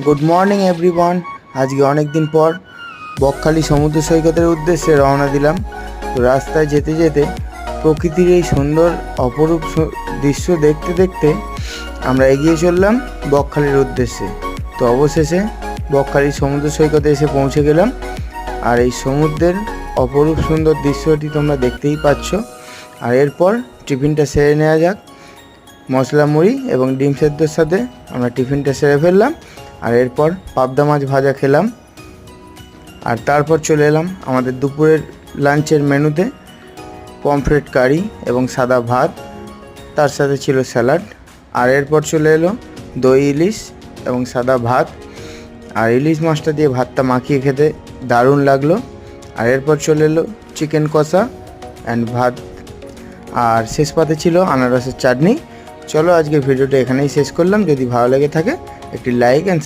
Good morning everyone. আজকে অনেক দিন পর বকখালি সমুদ্র সৈকতের উদ্দেশ্যে রওনা দিলাম। তো রাস্তায় যেতে যেতে প্রকৃতির এই সুন্দর অপরূপ দৃশ্য দেখতে দেখতে আমরা এগিয়ে চললাম বকখালির উদ্দেশ্যে। তো অবশেষে বকখালি সমুদ্র সৈকতে এসে পৌঁছে গেলাম। আর এই সমুদ্রের অপরূপ সুন্দর দৃশ্যটি তোমরা দেখতেই পাচ্ছ। আর এরপর টিফিনটা সেরে নেওয়া যাক। মশলা মুড়ি এবং ডিম সেদ্ধর সাথে আমরা টিফিনটা সেরে ফেললাম। আর এরপর পাবদা মাছ ভাজা খেলাম। আর তারপর চলে এলাম আমাদের দুপুরের লাঞ্চের মেনুতে পমফ্রেট কারি এবং সাদা ভাত, তার সাথে ছিল স্যালাড। আর এরপর চলে এলো দই ইলিশ এবং সাদা ভাত। আর ইলিশ মাছটা দিয়ে ভাতটা মাখিয়ে খেতে দারুণ লাগলো। আর এরপর চলে এলো চিকেন কষা অ্যান্ড ভাত। আর শেষ পাতে ছিল আনারসের চাটনি। চলো আজকে ভিডিওটা এখানেই শেষ করলাম। যদি ভালো লেগে থাকে একটি লাইক অ্যান্ড